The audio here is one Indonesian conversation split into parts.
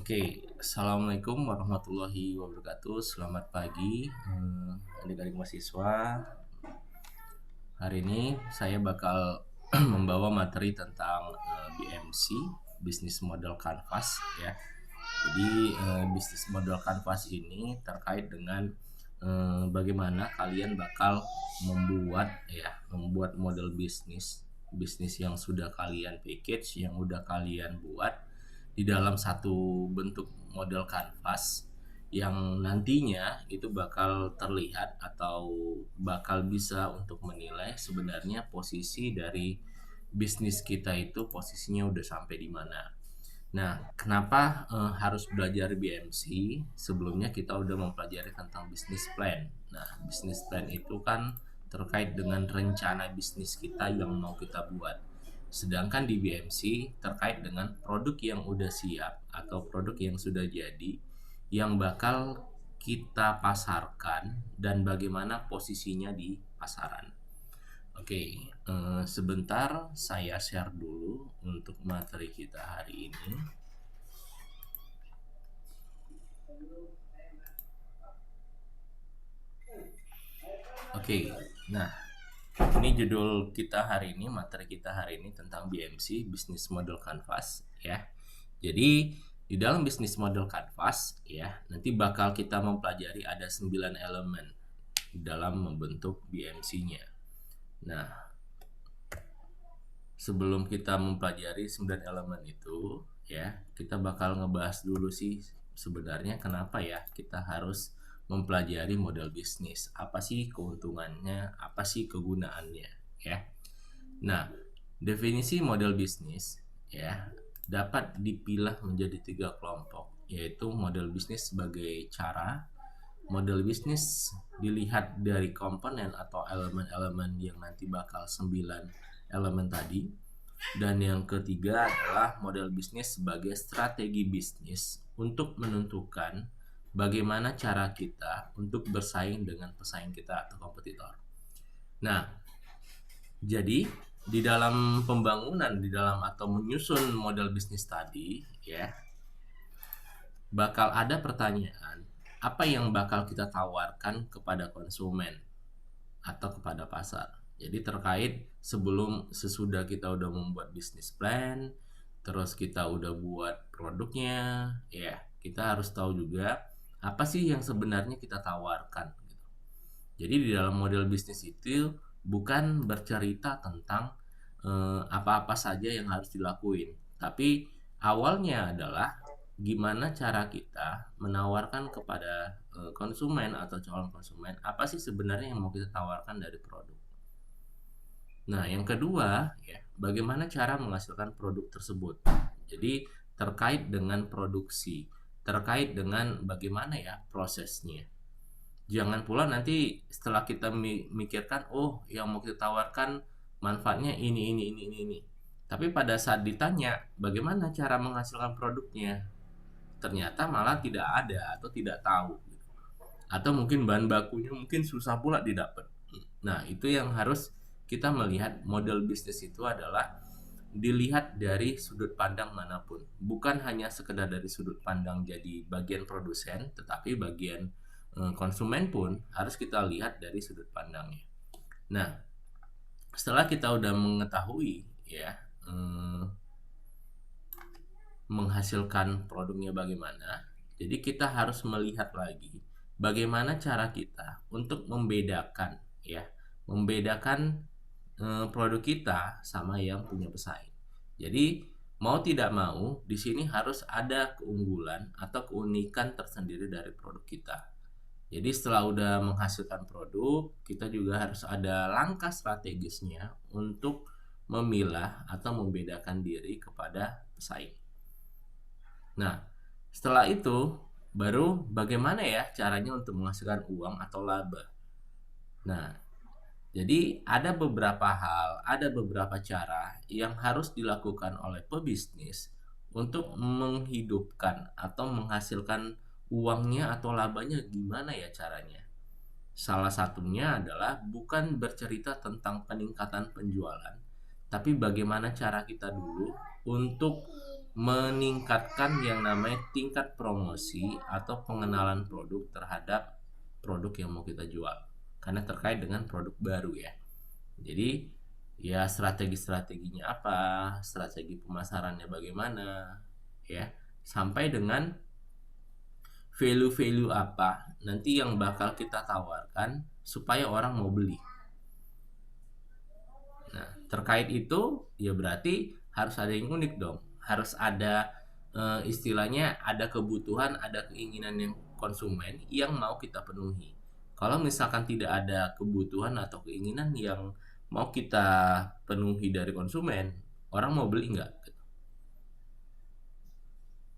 Oke, Assalamualaikum warahmatullahi wabarakatuh. Selamat pagi, adik-adik mahasiswa. Hari ini saya bakal membawa materi tentang BMC, Business Model Canvas, ya. Jadi Business Model Canvas ini terkait dengan bagaimana kalian bakal membuat model bisnis yang sudah kalian package, yang udah kalian buat di dalam satu bentuk model kanvas yang nantinya itu bakal terlihat atau bakal bisa untuk menilai sebenarnya posisi dari bisnis kita itu posisinya udah sampai di mana. Nah, kenapa harus belajar BMC? Sebelumnya kita udah mempelajari tentang bisnis plan. Nah, bisnis plan itu kan terkait dengan rencana bisnis kita yang mau kita buat. Sedangkan di BMC terkait dengan produk yang udah siap atau produk yang sudah jadi yang bakal kita pasarkan dan bagaimana posisinya di pasaran. Oke, sebentar saya share dulu untuk materi kita hari ini. Oke, nah ini judul kita hari ini, materi kita hari ini tentang BMC, Business Model Canvas, ya. Jadi di dalam Business Model Canvas, ya, nanti bakal kita mempelajari ada 9 elemen dalam membentuk BMC-nya. Nah, sebelum kita mempelajari 9 elemen itu, ya, kita bakal ngebahas dulu sih sebenarnya kenapa ya kita harus mempelajari model bisnis. Apa sih keuntungannya, apa sih kegunaannya, ya. Nah, definisi model bisnis, ya, dapat dipilah menjadi 3 kelompok, yaitu model bisnis sebagai cara. Model bisnis dilihat dari komponen atau elemen-elemen yang nanti bakal 9 elemen tadi. Dan yang ketiga adalah model bisnis sebagai strategi bisnis untuk menentukan bagaimana cara kita untuk bersaing dengan pesaing kita atau kompetitor. Nah, jadi di dalam pembangunan, di dalam atau menyusun model bisnis tadi, ya, bakal ada pertanyaan, apa yang bakal kita tawarkan kepada konsumen atau kepada pasar. Jadi terkait sesudah kita udah membuat bisnis plan, terus kita udah buat produknya, ya, kita harus tahu juga apa sih yang sebenarnya kita tawarkan, gitu. Jadi di dalam model bisnis itu bukan bercerita tentang apa-apa saja yang harus dilakuin, tapi awalnya adalah gimana cara kita menawarkan kepada konsumen atau calon konsumen apa sih sebenarnya yang mau kita tawarkan dari produk. Nah, yang kedua, ya, bagaimana cara menghasilkan produk tersebut. Jadi terkait dengan produksi, terkait dengan bagaimana ya prosesnya. Jangan pula nanti setelah kita mikirkan, oh yang mau kita tawarkan manfaatnya ini. Tapi pada saat ditanya bagaimana cara menghasilkan produknya, ternyata malah tidak ada atau tidak tahu. Atau mungkin bahan bakunya mungkin susah pula didapat. Nah, itu yang harus kita melihat model bisnis itu adalah dilihat dari sudut pandang manapun. Bukan hanya sekedar dari sudut pandang jadi bagian produsen, tetapi bagian konsumen pun harus kita lihat dari sudut pandangnya. Nah, setelah kita udah mengetahui ya menghasilkan produknya bagaimana, jadi kita harus melihat lagi bagaimana cara kita untuk membedakan produk kita sama yang punya pesaing. Jadi mau tidak mau di sini harus ada keunggulan atau keunikan tersendiri dari produk kita. Jadi setelah udah menghasilkan produk, kita juga harus ada langkah strategisnya untuk memilah atau membedakan diri kepada pesaing. Nah, setelah itu baru bagaimana ya caranya untuk menghasilkan uang atau laba. Nah, jadi ada beberapa hal, ada beberapa cara yang harus dilakukan oleh pebisnis untuk menghidupkan atau menghasilkan uangnya atau labanya gimana ya caranya. Salah satunya adalah bukan bercerita tentang peningkatan penjualan, tapi bagaimana cara kita dulu untuk meningkatkan yang namanya tingkat promosi atau pengenalan produk terhadap produk yang mau kita jual, karena terkait dengan produk baru ya. Jadi ya strategi-strateginya apa, strategi pemasarannya bagaimana ya, sampai dengan value-value apa nanti yang bakal kita tawarkan supaya orang mau beli. Nah, terkait itu ya berarti harus ada yang unik dong. Harus ada istilahnya ada kebutuhan, ada keinginan yang konsumen yang mau kita penuhi. Kalau misalkan tidak ada kebutuhan atau keinginan yang mau kita penuhi dari konsumen, orang mau beli nggak?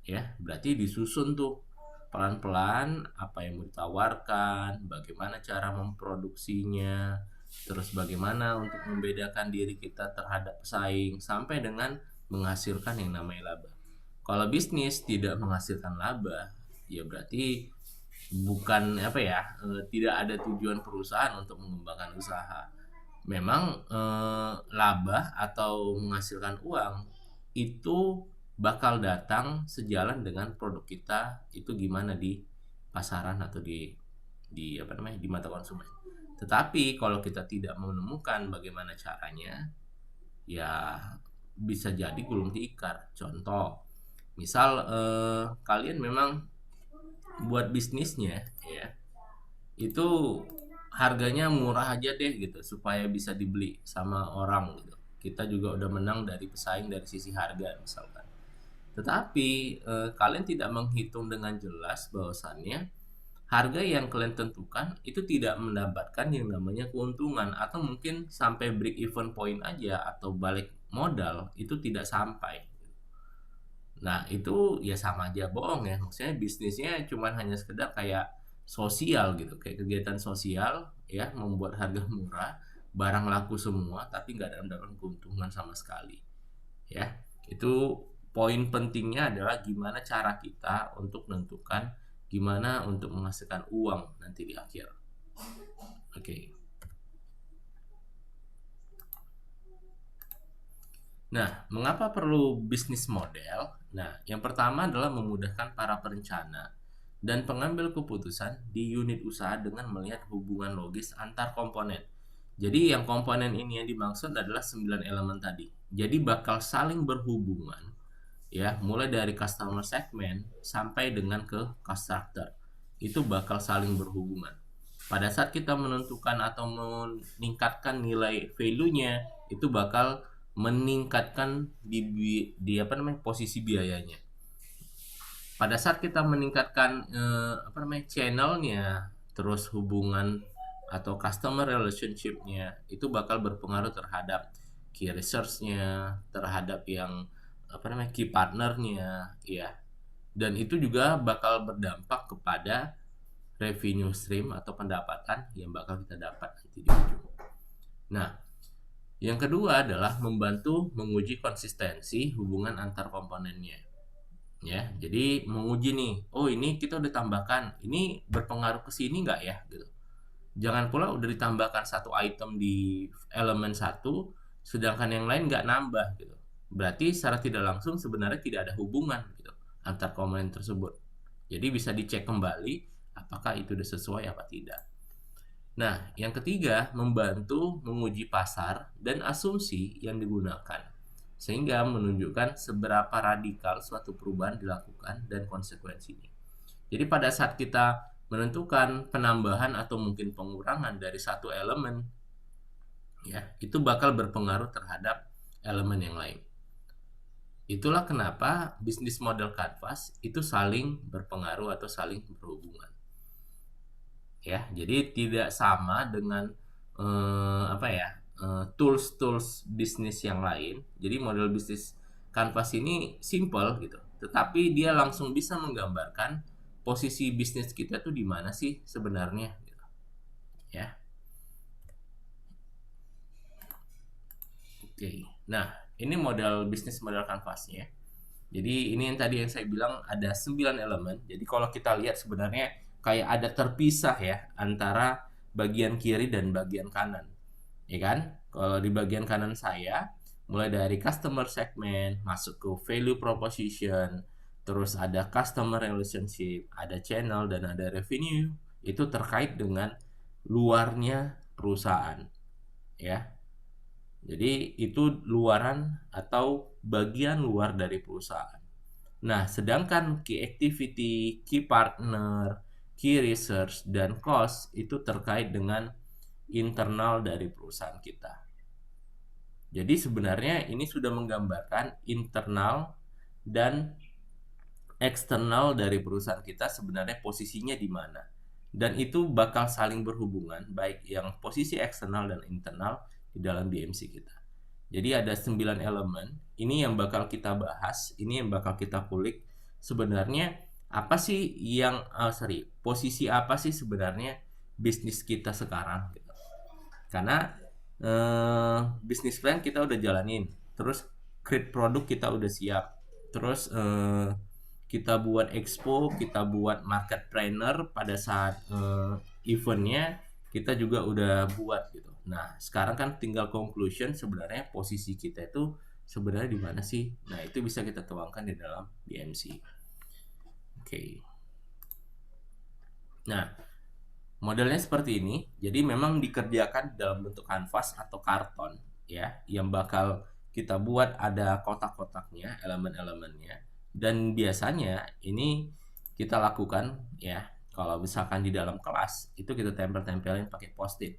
Ya, berarti disusun tuh pelan-pelan apa yang mau ditawarkan, bagaimana cara memproduksinya, terus bagaimana untuk membedakan diri kita terhadap pesaing sampai dengan menghasilkan yang namanya laba. Kalau bisnis tidak menghasilkan laba, ya berarti bukan apa ya, tidak ada tujuan perusahaan untuk mengembangkan usaha. Memang laba atau menghasilkan uang itu bakal datang sejalan dengan produk kita itu gimana di pasaran atau di apa namanya di mata konsumen. Tetapi kalau kita tidak menemukan bagaimana caranya, ya bisa jadi gulung tikar. Contoh, misal kalian memang buat bisnisnya ya itu harganya murah aja deh gitu supaya bisa dibeli sama orang gitu. Kita juga udah menang dari pesaing dari sisi harga misalkan. Tetapi kalian tidak menghitung dengan jelas bahwasannya harga yang kalian tentukan itu tidak mendapatkan yang namanya keuntungan, atau mungkin sampai break even point aja atau balik modal itu tidak sampai. Nah, itu ya sama aja bohong ya. Maksudnya bisnisnya cuman hanya sekedar kayak sosial gitu, kayak kegiatan sosial ya, membuat harga murah, barang laku semua, tapi nggak ada mendapatkan keuntungan sama sekali. Ya, itu poin pentingnya adalah gimana cara kita untuk menentukan gimana untuk menghasilkan uang nanti di akhir. Oke. Nah, mengapa perlu bisnis model? Nah, yang pertama adalah memudahkan para perencana dan pengambil keputusan di unit usaha dengan melihat hubungan logis antar komponen. Jadi yang komponen ini yang dimaksud adalah 9 elemen tadi. Jadi bakal saling berhubungan ya, mulai dari customer segment sampai dengan ke cost structure. Itu bakal saling berhubungan. Pada saat kita menentukan atau meningkatkan nilai value-nya, itu bakal meningkatkan di apa namanya posisi biayanya. Pada saat kita meningkatkan apa namanya channelnya, terus hubungan atau customer relationship-nya, itu bakal berpengaruh terhadap key research-nya, terhadap yang apa namanya key partnernya ya, dan itu juga bakal berdampak kepada revenue stream atau pendapatan yang bakal kita dapat nanti di ujung. Nah, yang kedua adalah membantu menguji konsistensi hubungan antar komponennya. Ya, jadi menguji nih, oh ini kita udah tambahkan, ini berpengaruh ke sini nggak ya gitu. Jangan pula udah ditambahkan satu item di elemen satu, sedangkan yang lain nggak nambah gitu. Berarti secara tidak langsung sebenarnya tidak ada hubungan gitu antar komponen tersebut. Jadi bisa dicek kembali apakah itu sudah sesuai apa tidak. Nah, yang ketiga, membantu menguji pasar dan asumsi yang digunakan, sehingga menunjukkan seberapa radikal suatu perubahan dilakukan dan konsekuensinya. Jadi pada saat kita menentukan penambahan atau mungkin pengurangan dari satu elemen, ya, itu bakal berpengaruh terhadap elemen yang lain. Itulah kenapa bisnis model Canvas itu saling berpengaruh atau saling berhubungan. Ya, jadi tidak sama dengan apa ya tools bisnis yang lain. Jadi model bisnis Canvas ini simple gitu, tetapi dia langsung bisa menggambarkan posisi bisnis kita tuh di mana sih sebenarnya gitu. Ya. Oke. Nah, ini model bisnis model Canvasnya. Jadi ini yang tadi yang saya bilang ada 9 elemen. Jadi kalau kita lihat sebenarnya kayak ada terpisah ya antara bagian kiri dan bagian kanan. Ya kan? Kalau di bagian kanan saya mulai dari customer segment, masuk ke value proposition, terus ada customer relationship, ada channel, dan ada revenue. Itu terkait dengan luarnya perusahaan, ya. Jadi itu luaran atau bagian luar dari perusahaan. Nah, sedangkan key activity, key partner, key research, dan cost itu terkait dengan internal dari perusahaan kita. Jadi sebenarnya ini sudah menggambarkan internal dan eksternal dari perusahaan kita sebenarnya posisinya di mana. Dan itu bakal saling berhubungan, baik yang posisi eksternal dan internal di dalam BMC kita. Jadi ada 9 elemen, ini yang bakal kita bahas, ini yang bakal kita kulik. Sebenarnya apa sih yang, posisi apa sih sebenarnya bisnis kita sekarang gitu. Karena bisnis plan kita udah jalanin, terus create produk kita udah siap, terus kita buat expo, kita buat market trainer pada saat eventnya kita juga udah buat gitu. Nah sekarang kan tinggal conclusion sebenarnya posisi kita itu sebenarnya di mana sih? Nah itu bisa kita tuangkan di dalam BMC. Oke. Nah modelnya seperti ini, jadi memang dikerjakan dalam bentuk kanvas atau karton ya, yang bakal kita buat ada kotak-kotaknya, elemen-elemennya. Dan biasanya ini kita lakukan ya, kalau misalkan di dalam kelas itu kita tempel-tempelin pakai post-it.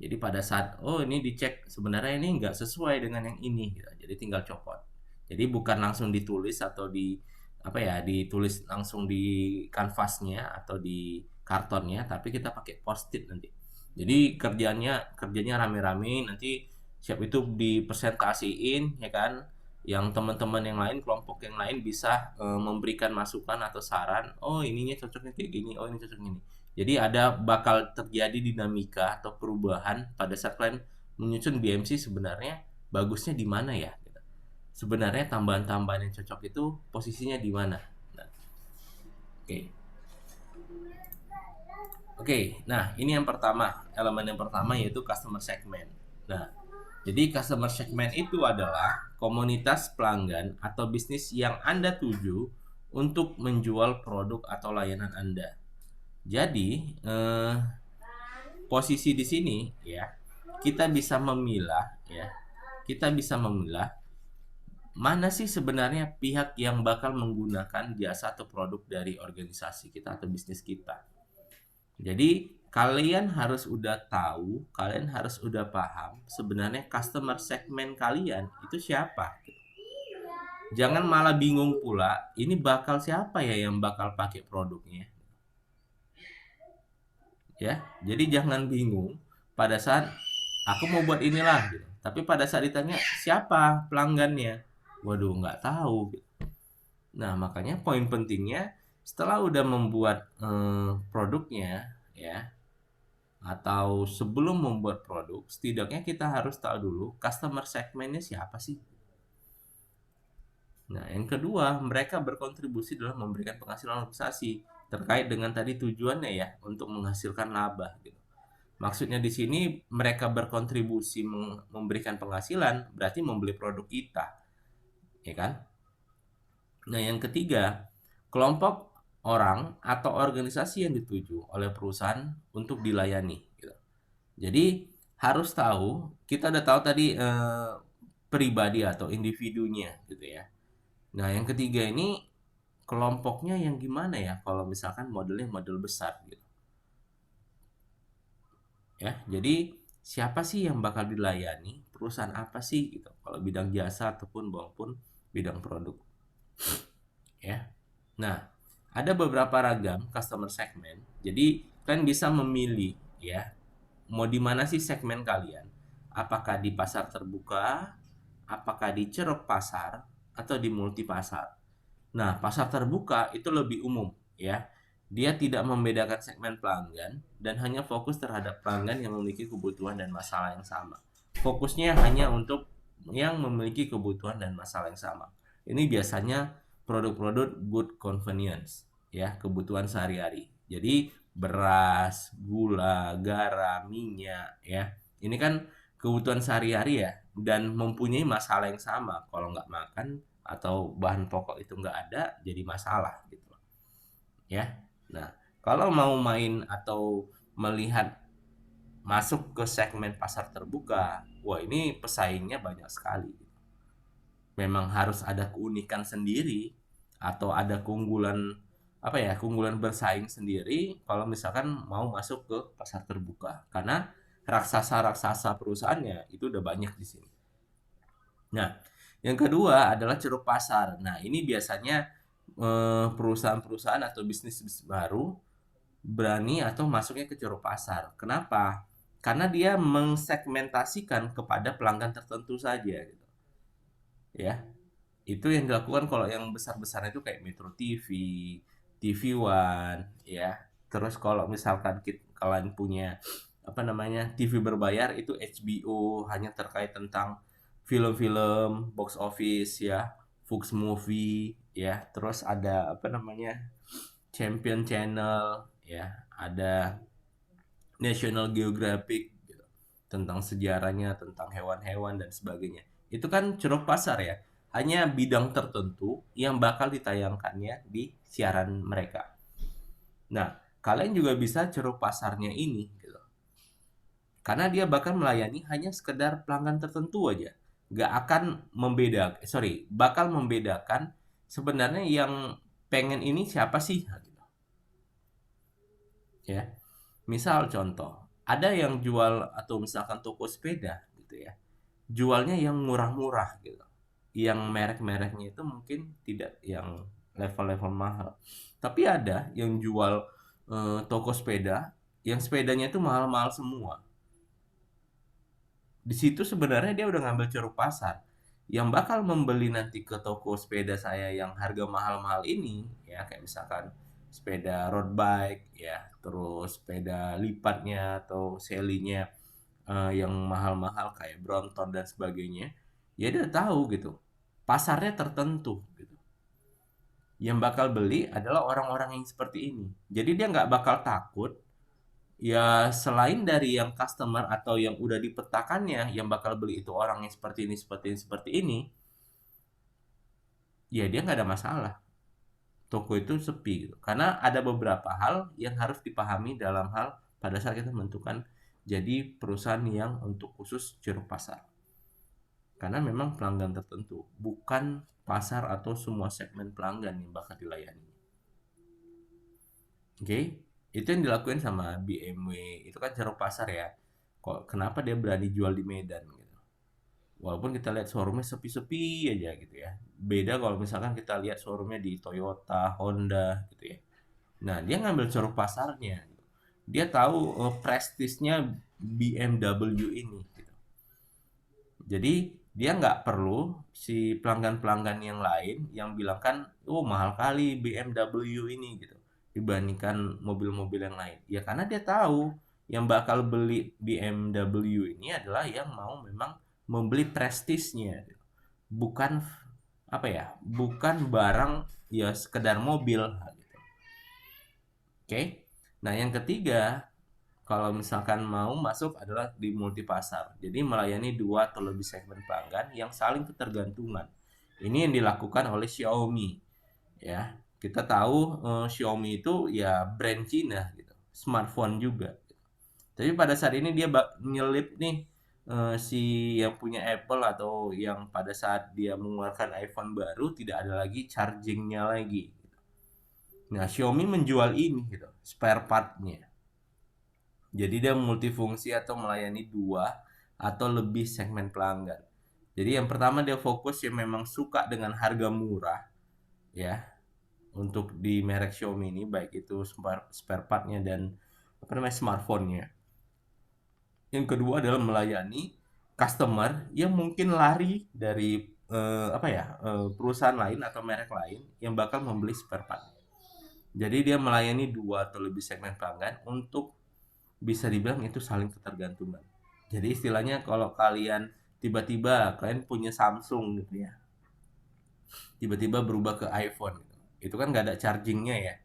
Jadi pada saat ini dicek sebenarnya ini nggak sesuai dengan yang ini gitu. Jadi tinggal copot. Jadi bukan langsung ditulis atau ditulis langsung di kanvasnya atau di kartonnya, tapi kita pakai post-it nanti. Jadi kerjanya rame-rame, nanti siap itu dipresentasiin ya kan, yang teman-teman yang lain, kelompok yang lain bisa memberikan masukan atau saran, oh ininya cocoknya kayak gini, oh ini cocoknya ini. Jadi ada bakal terjadi dinamika atau perubahan pada saat kalian menyusun BMC sebenarnya bagusnya di mana ya. Sebenarnya tambahan-tambahan yang cocok itu posisinya di mana. Nah, oke. Oke, nah ini yang pertama, elemen yang pertama yaitu customer segment. Nah, jadi customer segment itu adalah komunitas pelanggan atau bisnis yang Anda tuju untuk menjual produk atau layanan Anda. Jadi, posisi di sini ya, kita bisa memilah ya, kita bisa memilah mana sih sebenarnya pihak yang bakal menggunakan jasa atau produk dari organisasi kita atau bisnis kita. Jadi kalian harus udah tahu, kalian harus udah paham sebenarnya customer segment kalian itu siapa. Jangan malah bingung pula, ini bakal siapa ya yang bakal pakai produknya. Ya, jadi jangan bingung pada saat aku mau buat inilah gitu. Tapi pada saat ditanya siapa pelanggannya, waduh nggak tahu. Nah makanya poin pentingnya setelah udah membuat produknya ya, atau sebelum membuat produk, setidaknya kita harus tahu dulu customer segmentnya siapa sih. Nah, yang kedua, mereka berkontribusi dalam memberikan penghasilan organisasi terkait dengan tadi tujuannya ya, untuk menghasilkan laba gitu. Maksudnya di sini mereka berkontribusi memberikan penghasilan, berarti membeli produk kita, ya kan? Nah, yang ketiga, kelompok orang atau organisasi yang dituju oleh perusahaan untuk dilayani gitu. Jadi harus tahu, kita udah tahu tadi pribadi atau individunya gitu ya. Nah, yang ketiga ini kelompoknya yang gimana ya kalau misalkan modelnya model besar gitu. Ya, jadi siapa sih yang bakal dilayani? Perusahaan apa sih gitu. Kalau bidang jasa ataupun maupun bidang produk. Ya. Nah, ada beberapa ragam customer segment. Jadi kalian bisa memilih ya, mau di mana sih segmen kalian? Apakah di pasar terbuka, apakah di ceruk pasar, atau di multi pasar? Nah, pasar terbuka itu lebih umum ya. Dia tidak membedakan segmen pelanggan dan hanya fokus terhadap pelanggan yang memiliki kebutuhan dan masalah yang sama. Fokusnya hanya untuk yang memiliki kebutuhan dan masalah yang sama. Ini biasanya produk-produk good convenience ya, kebutuhan sehari-hari. Jadi beras, gula, garam, minyak ya. Ini kan kebutuhan sehari-hari ya. dan mempunyai masalah yang sama. Kalau nggak makan atau bahan pokok itu nggak ada, jadi masalah gitu loh, ya. Nah, kalau mau main atau melihat masuk ke segmen pasar terbuka, wah ini pesaingnya banyak sekali. Memang harus ada keunikan sendiri atau ada keunggulan apa ya, keunggulan bersaing sendiri kalau misalkan mau masuk ke pasar terbuka. Karena raksasa-raksasa perusahaannya itu udah banyak di sini. Nah, yang kedua adalah ceruk pasar. Nah, ini biasanya perusahaan-perusahaan atau bisnis baru berani atau masuknya ke ceruk pasar. Kenapa? Karena dia mengsegmentasikan kepada pelanggan tertentu saja gitu. Ya, itu yang dilakukan kalau yang besar-besar itu kayak Metro TV, TV One, ya. Terus kalau misalkan kalian punya apa namanya TV berbayar itu HBO hanya terkait tentang film-film box office ya, Fox Movie ya. Terus ada apa namanya Champion Channel ya, ada National Geographic gitu, tentang sejarahnya, tentang hewan-hewan dan sebagainya. Itu kan ceruk pasar ya, hanya bidang tertentu yang bakal ditayangkannya di siaran mereka. Nah, kalian juga bisa ceruk pasarnya ini gitu. Karena dia bakal melayani hanya sekedar pelanggan tertentu aja. Gak akan bakal membedakan sebenarnya yang pengen ini siapa sih gitu. Ya. Misal contoh, ada yang jual atau misalkan toko sepeda gitu ya. Jualnya yang murah-murah gitu. Yang merek-mereknya itu mungkin tidak yang level-level mahal. Tapi ada yang jual toko sepeda yang sepedanya itu mahal-mahal semua. Di situ sebenarnya dia udah ngambil ceruk pasar. Yang bakal membeli nanti ke toko sepeda saya yang harga mahal-mahal ini, ya kayak misalkan sepeda road bike, ya, terus sepeda lipatnya atau selinya yang mahal-mahal kayak Brompton dan sebagainya, ya dia tahu gitu. Pasarnya tertentu gitu. Yang bakal beli adalah orang-orang yang seperti ini. Jadi dia nggak bakal takut. Ya selain dari yang customer atau yang udah dipetakannya yang bakal beli itu orang yang seperti ini, seperti ini, seperti ini, ya dia nggak ada masalah. Toko itu sepi gitu. Karena ada beberapa hal yang harus dipahami dalam hal pada saat kita menentukan jadi perusahaan yang untuk khusus ceruk pasar. Karena memang pelanggan tertentu, bukan pasar atau semua segmen pelanggan yang bakal dilayani. Oke, itu yang dilakuin sama BMW. Itu kan ceruk pasar ya. Kok kenapa dia berani jual di Medan gitu. Walaupun kita lihat showroomnya sepi-sepi aja gitu ya. Beda kalau misalkan kita lihat showroomnya di Toyota, Honda gitu ya. Nah, dia ngambil ceruk pasarnya. Dia tahu prestisnya BMW ini gitu. Jadi dia nggak perlu si pelanggan-pelanggan yang lain yang bilang kan, oh mahal kali BMW ini gitu dibandingkan mobil-mobil yang lain. Ya karena dia tahu yang bakal beli BMW ini adalah yang mau memang membeli prestisnya, bukan apa ya, bukan barang ya sekedar mobil gitu. Oke. Nah, yang ketiga kalau misalkan mau masuk adalah di multipasar. Jadi melayani dua atau lebih segmen pelanggan yang saling ketergantungan. Ini yang dilakukan oleh Xiaomi. Ya, kita tahu Xiaomi itu ya brand Cina gitu, smartphone juga. Tapi pada saat ini dia nyelip nih si yang punya Apple atau yang pada saat dia mengeluarkan iPhone baru tidak ada lagi chargingnya lagi. Nah, Xiaomi menjual ini gitu, spare partnya. Jadi dia multifungsi atau melayani dua atau lebih segmen pelanggan. Jadi yang pertama dia fokus yang memang suka dengan harga murah ya untuk di merek Xiaomi ini baik itu spare partnya dan apa namanya smartphone-nya. Yang kedua adalah melayani customer yang mungkin lari dari perusahaan lain atau merek lain yang bakal membeli spare part. Jadi dia melayani dua atau lebih segmen pelanggan untuk bisa dibilang itu saling ketergantungan. Jadi istilahnya kalau kalian tiba-tiba kalian punya Samsung gitu ya, tiba-tiba berubah ke iPhone gitu. Itu kan nggak ada chargingnya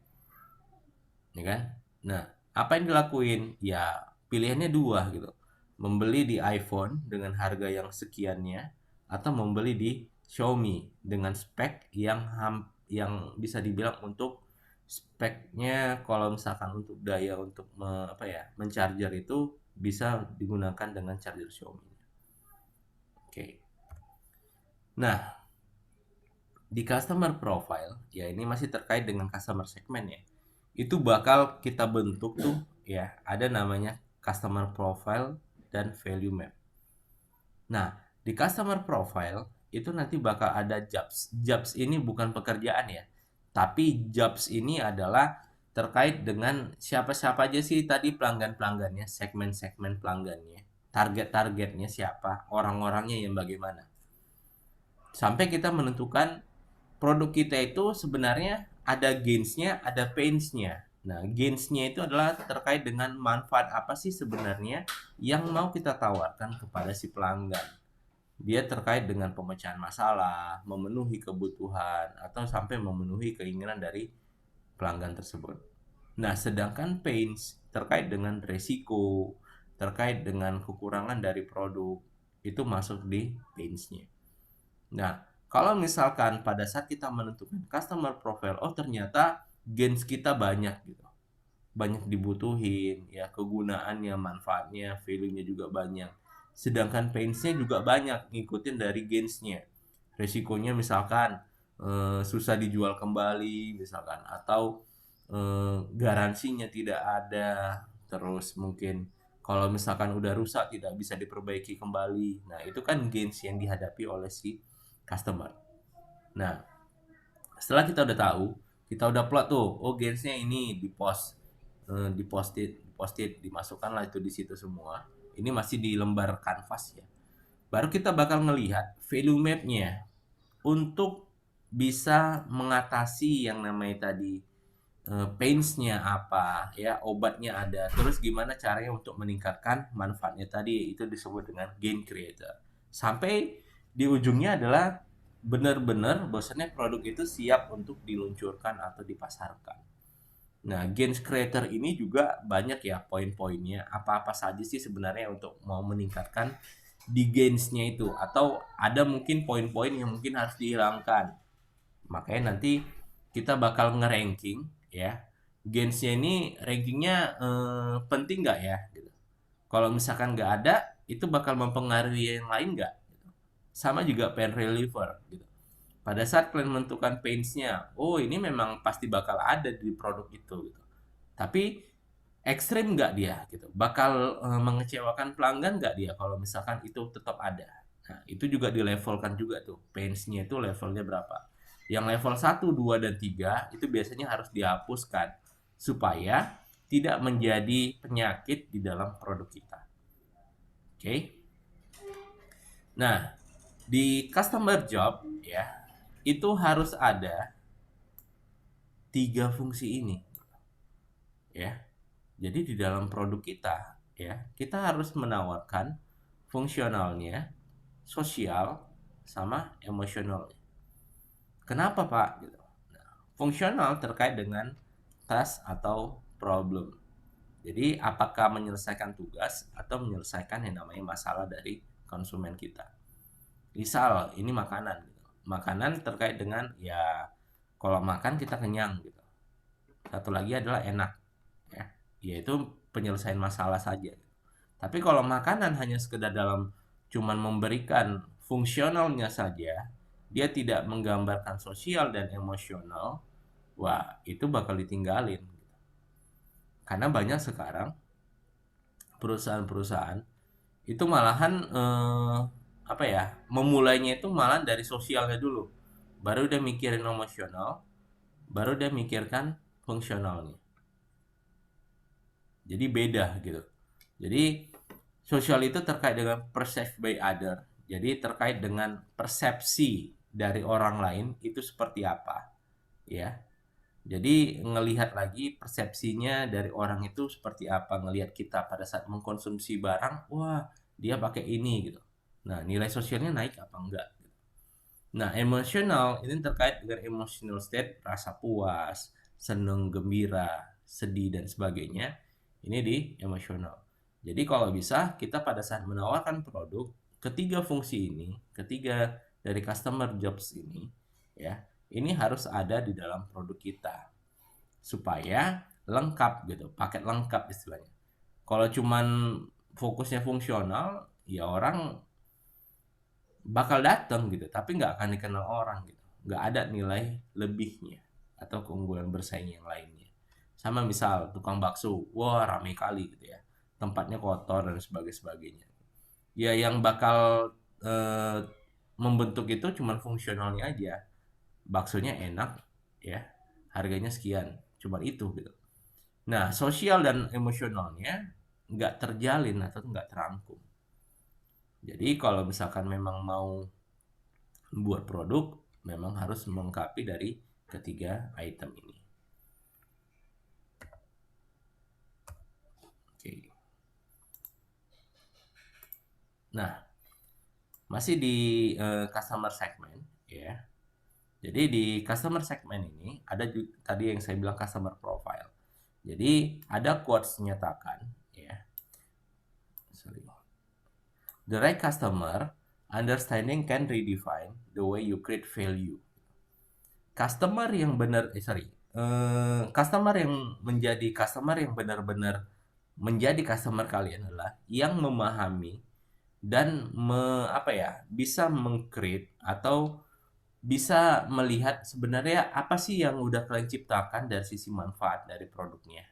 ya kan? Nah, apa yang dilakuin? Ya pilihannya dua gitu. membeli di iPhone dengan harga yang sekiannya atau membeli di Xiaomi dengan spek yang bisa dibilang untuk speknya kalau misalkan untuk daya untuk mencharger itu bisa digunakan dengan charger Xiaomi. Oke. Nah, di customer profile, ya ini masih terkait dengan customer segment ya. Itu bakal kita bentuk tuh ya, ada namanya customer profile dan value map. Nah, di customer profile itu nanti bakal ada jobs. Jobs ini bukan pekerjaan ya, tapi jobs ini adalah terkait dengan siapa-siapa aja sih tadi pelanggan-pelanggannya, segmen-segmen pelanggannya, target-targetnya siapa, orang-orangnya yang bagaimana. Sampai kita menentukan produk kita itu sebenarnya ada gains-nya, ada pains-nya. Nah, gains-nya itu adalah terkait dengan manfaat apa sih sebenarnya yang mau kita tawarkan kepada si pelanggan. Dia terkait dengan pemecahan masalah, memenuhi kebutuhan, atau sampai memenuhi keinginan dari pelanggan tersebut. Nah, sedangkan pains terkait dengan resiko, terkait dengan kekurangan dari produk, itu masuk di pains-nya. Nah, kalau misalkan pada saat kita menentukan customer profile, oh ternyata gains kita banyak gitu. Banyak dibutuhin, ya kegunaannya, manfaatnya, value-nya juga banyak. Sedangkan pains-nya juga banyak, ngikutin dari gains-nya. Resikonya misalkan susah dijual kembali misalkan, atau garansinya tidak ada, terus mungkin kalau misalkan udah rusak tidak bisa diperbaiki kembali. Nah, itu kan gains yang dihadapi oleh si customer. Nah, setelah kita udah tahu, kita udah plot tuh, oh gains-nya ini di post, dipostit, dimasukkanlah itu di situ semua. Ini masih di lembar kanvas ya. Baru kita bakal ngelihat value map-nya untuk bisa mengatasi yang namanya tadi pains-nya apa ya, obatnya ada, terus gimana caranya untuk meningkatkan manfaatnya tadi, itu disebut dengan gain creator. Sampai di ujungnya adalah benar-benar bahwasannya produk itu siap untuk diluncurkan atau dipasarkan. Nah, gains creator ini juga banyak ya poin-poinnya. Apa-apa saja sih sebenarnya untuk mau meningkatkan di gains-nya itu, atau ada mungkin poin-poin yang mungkin harus dihilangkan. Makanya nanti kita bakal nge-ranking ya. Gains-nya ini rankingnya penting nggak ya? Gitu. Kalau misalkan nggak ada, itu bakal mempengaruhi yang lain nggak? Gitu. Sama juga pain reliever gitu. Pada saat kalian menentukan pains-nya, oh ini memang pasti bakal ada di produk itu gitu. Tapi ekstrim nggak dia gitu? Bakal mengecewakan pelanggan nggak dia kalau misalkan itu tetap ada? Nah, itu juga dilevelkan juga tuh. Pains-nya itu levelnya berapa? Yang level 1, 2, dan 3 itu biasanya harus dihapuskan supaya tidak menjadi penyakit di dalam produk kita. Oke. Nah, di customer job ya, itu harus ada 3 fungsi ini. Ya. Jadi di dalam produk kita ya, kita harus menawarkan fungsionalnya, sosial, sama emosional. Kenapa, Pak? Gitu. Nah, fungsional terkait dengan task atau problem. Jadi, apakah menyelesaikan tugas atau menyelesaikan yang namanya masalah dari konsumen kita. Misal, ini makanan. Gitu. Makanan terkait dengan, ya, kalau makan kita kenyang. Gitu. Satu lagi adalah enak. Ya, yaitu penyelesaian masalah saja. Tapi kalau makanan hanya sekedar dalam cuman memberikan fungsionalnya saja, dia tidak menggambarkan sosial dan emosional, wah itu bakal ditinggalin. Karena banyak sekarang perusahaan-perusahaan itu malahan memulainya itu malah dari sosialnya dulu, baru dia mikirin emosional, baru dia mikirkan fungsionalnya. Jadi beda gitu. Jadi sosial itu terkait dengan perceived by other. Jadi terkait dengan persepsi dari orang lain itu seperti apa, ya. Jadi ngelihat lagi persepsinya dari orang itu seperti apa, ngelihat kita pada saat mengkonsumsi barang, wah dia pakai ini gitu. Nah nilai sosialnya naik apa enggak? Nah emosional ini terkait dengan emotional state, rasa puas, senang, gembira, sedih dan sebagainya. Ini di emosional. Jadi kalau bisa kita pada saat menawarkan produk, ketiga fungsi ini, ketiga dari customer jobs ini, ya, ini harus ada di dalam produk kita supaya lengkap gitu, paket lengkap istilahnya. Kalau cuman fokusnya fungsional, ya orang bakal datang gitu, tapi nggak akan dikenal orang gitu. Nggak ada nilai lebihnya atau keunggulan bersaing yang lainnya. Sama misal tukang bakso, wah rame kali gitu ya. Tempatnya kotor dan sebagainya. Ya yang bakal eh, membentuk itu cuman fungsionalnya aja. Baksonya enak ya, harganya sekian. Cuman itu gitu. Nah, sosial dan emosionalnya nggak terjalin atau nggak terangkum. Jadi kalau misalkan memang mau buat produk, memang harus melengkapi dari ketiga item ini. Oke. Nah, masih di customer segment ya. Jadi di customer segment ini ada tadi yang saya bilang customer profile. Jadi ada quotes menyatakan ya. Sorry. The right customer understanding can redefine the way you create value. Customer yang benar, customer yang menjadi customer yang benar-benar menjadi customer kalian adalah yang memahami dan apa ya, bisa mengcreate atau bisa melihat sebenarnya apa sih yang udah kalian ciptakan dari sisi manfaat dari produknya.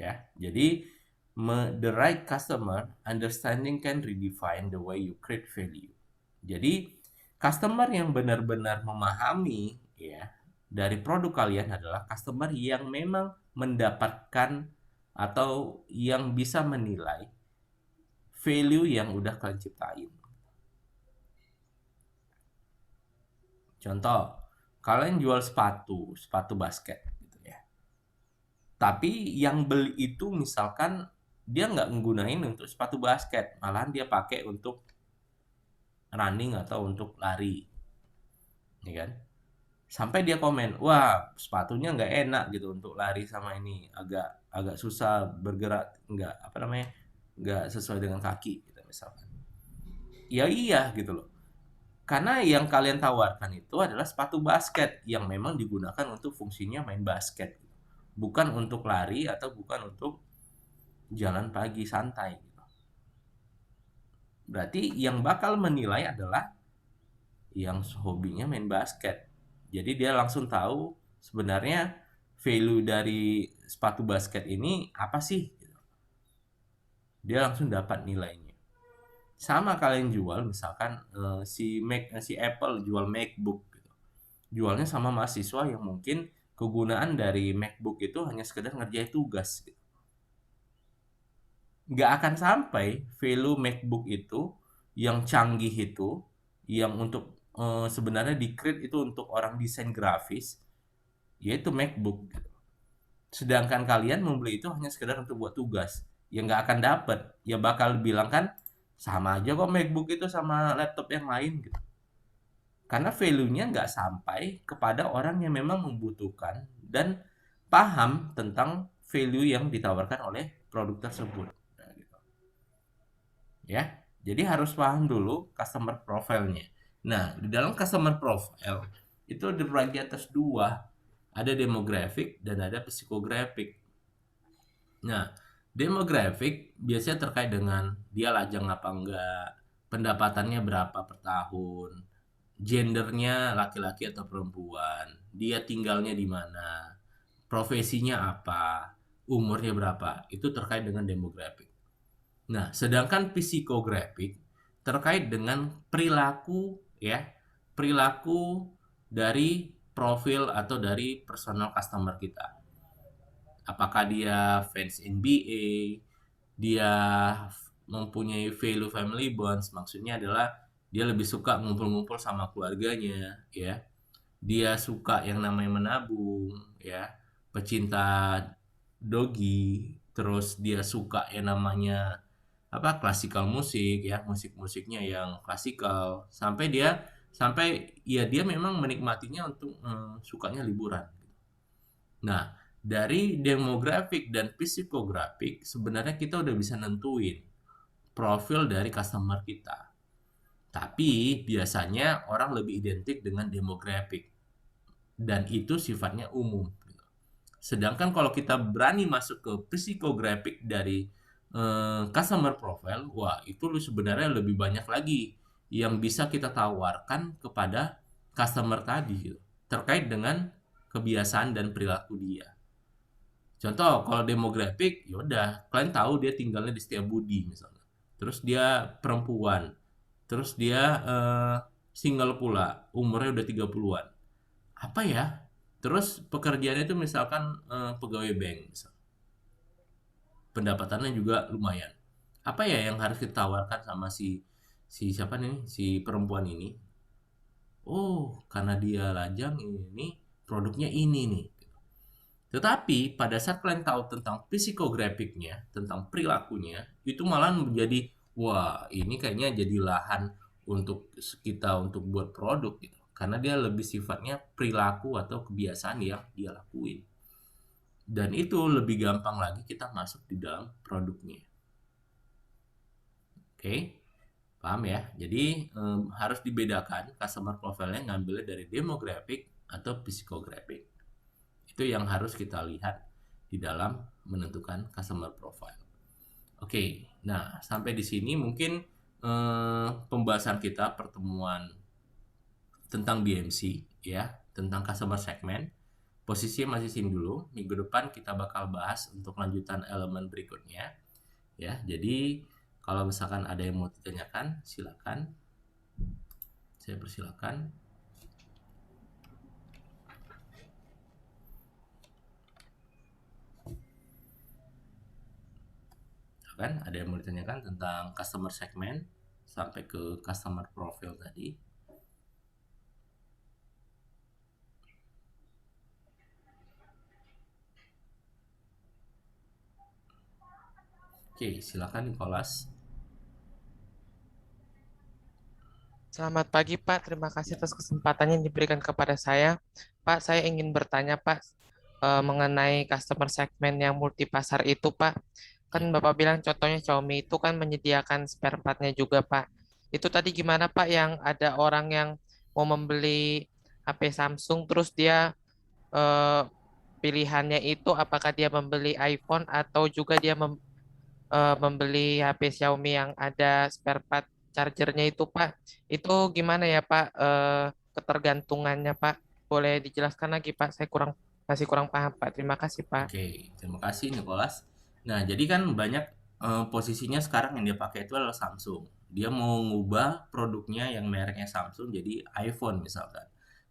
Ya, jadi the right customer understanding can redefine the way you create value. Jadi customer yang benar-benar memahami ya dari produk kalian adalah customer yang memang mendapatkan atau yang bisa menilai value yang udah kalian ciptain. Contoh, kalian jual sepatu basket gitu ya. Tapi yang beli itu misalkan dia nggak menggunain untuk sepatu basket, malahan dia pakai untuk running atau untuk lari, ya kan? Sampai dia komen, wah sepatunya nggak enak gitu untuk lari sama ini, agak agak susah bergerak, nggak apa namanya, nggak sesuai dengan kaki, gitu misalkan. Ya iya gitu loh. Karena yang kalian tawarkan itu adalah sepatu basket yang memang digunakan untuk fungsinya main basket, bukan untuk lari atau bukan untuk jalan pagi santai. Gitu. Berarti yang bakal menilai adalah yang hobinya main basket. Jadi dia langsung tahu sebenarnya value dari sepatu basket ini apa sih? Dia langsung dapat nilainya. Sama kalian jual misalkan si Apple jual MacBook gitu. Jualnya sama mahasiswa yang mungkin kegunaan dari MacBook itu hanya sekedar ngerjain tugas gitu. Nggak akan sampai value MacBook itu yang canggih itu yang untuk sebenarnya di-create itu untuk orang desain grafis yaitu MacBook gitu. Sedangkan kalian membeli itu hanya sekedar untuk buat tugas yang nggak akan dapet, ya bakal bilang kan sama aja kok MacBook itu sama laptop yang lain gitu. Karena value-nya nggak sampai kepada orang yang memang membutuhkan dan paham tentang value yang ditawarkan oleh produk tersebut. Nah, gitu. Ya, jadi harus paham dulu customer profile-nya. Nah, di dalam customer profile itu dibagi atas dua, ada demographic dan ada psikografik. Nah, demographic biasanya terkait dengan dia lajang apa enggak, pendapatannya berapa per tahun, gendernya laki-laki atau perempuan, dia tinggalnya di mana, profesinya apa, umurnya berapa, itu terkait dengan demographic. Nah, sedangkan psikografik terkait dengan perilaku ya, perilaku dari profil atau dari personal customer kita. Apakah dia fans NBA, dia mempunyai value family bonds, maksudnya adalah dia lebih suka ngumpul-ngumpul sama keluarganya, ya. Dia suka yang namanya menabung, ya. Pecinta dogi, terus dia suka yang namanya apa klasikal musik ya, musik-musiknya yang klasikal, sampai ya dia memang menikmatinya untuk sukanya liburan. Nah, Dari demografik dan psikografik sebenarnya kita udah bisa nentuin profil dari customer kita. Tapi biasanya orang lebih identik dengan demografik dan itu sifatnya umum. Sedangkan kalau kita berani masuk ke psikografik dari customer profile, wah itu sebenarnya lebih banyak lagi yang bisa kita tawarkan kepada customer tadi gitu, terkait dengan kebiasaan dan perilaku dia. Contoh, kalau demografik, ya udah, kalian tahu dia tinggalnya di Setiabudi misalnya. Terus dia perempuan, terus dia single pula, umurnya udah 30-an. Apa ya? Terus pekerjaannya itu misalkan pegawai bank misal. Pendapatannya juga lumayan. Apa ya yang harus kita tawarkan sama si si siapa nih? Si perempuan ini? Oh, karena dia lajang ini produknya ini nih. Tetapi pada saat kalian tahu tentang psikografiknya, tentang perilakunya, itu malah menjadi, wah ini kayaknya jadi lahan untuk kita untuk buat produk gitu. Karena dia lebih sifatnya perilaku atau kebiasaan yang dia lakuin. Dan itu lebih gampang lagi kita masuk di dalam produknya. Oke, paham ya? Jadi harus dibedakan customer profile-nya ngambilnya dari demografik atau psikografik. Itu yang harus kita lihat di dalam menentukan customer profile. Oke, nah sampai di sini mungkin pembahasan kita pertemuan tentang BMC ya, tentang customer segment. Posisinya masih sini dulu. Minggu depan kita bakal bahas untuk lanjutan elemen berikutnya ya. Jadi kalau misalkan ada yang mau ditanyakan, silakan. Saya persilakan. Kan ada yang mau ditanyakan tentang customer segment sampai ke customer profile tadi. Oke, silakan Nicholas. Selamat pagi Pak, terima kasih atas kesempatan yang diberikan kepada saya. Pak, saya ingin bertanya Pak mengenai customer segment yang multi pasar itu Pak. Ya. Kan Bapak bilang contohnya Xiaomi itu kan menyediakan spare partnya juga Pak. Itu tadi gimana Pak yang ada orang yang mau membeli HP Samsung terus dia eh, pilihannya itu apakah dia membeli iPhone atau juga dia membeli HP Xiaomi yang ada spare part chargernya itu Pak. Itu gimana ya Pak ketergantungannya Pak? Boleh dijelaskan lagi Pak? Saya masih kurang paham Pak. Terima kasih Pak. Oke, terima kasih Nicholas. Nah, jadi kan banyak posisinya sekarang yang dia pakai itu adalah Samsung. Dia mau ngubah produknya yang mereknya Samsung jadi iPhone misalkan.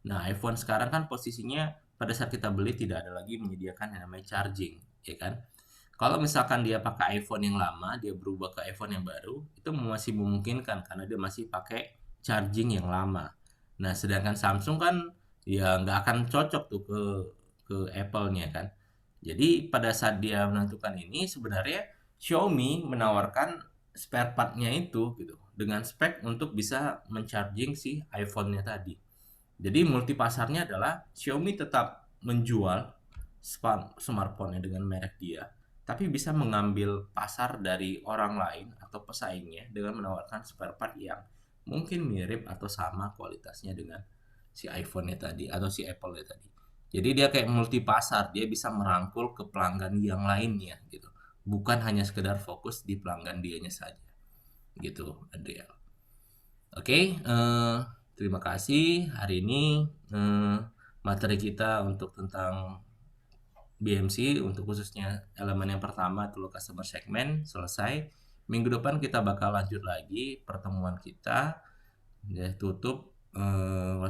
Nah, iPhone sekarang kan posisinya pada saat kita beli tidak ada lagi menyediakan yang namanya charging, ya kan? Kalau misalkan dia pakai iPhone yang lama, dia berubah ke iPhone yang baru, itu masih memungkinkan karena dia masih pakai charging yang lama. Nah, sedangkan Samsung kan ya nggak akan cocok tuh ke Apple-nya kan. Jadi pada saat dia menentukan ini sebenarnya Xiaomi menawarkan spare part-nya itu gitu dengan spek untuk bisa mencharging si iPhone-nya tadi. Jadi multi pasarnya adalah Xiaomi tetap menjual smartphone-nya dengan merek dia, tapi bisa mengambil pasar dari orang lain atau pesaingnya dengan menawarkan spare part yang mungkin mirip atau sama kualitasnya dengan si iPhone-nya tadi atau si Apple-nya tadi. Jadi dia kayak multi pasar, dia bisa merangkul ke pelanggan yang lainnya gitu. Bukan hanya sekedar fokus di pelanggan dianya saja. Gitu, Adriel. Oke, terima kasih. Hari ini materi kita untuk tentang BMC untuk khususnya elemen yang pertama itu customer segment selesai. Minggu depan kita bakal lanjut lagi pertemuan kita. Ya, tutup. Wassalamualaikum.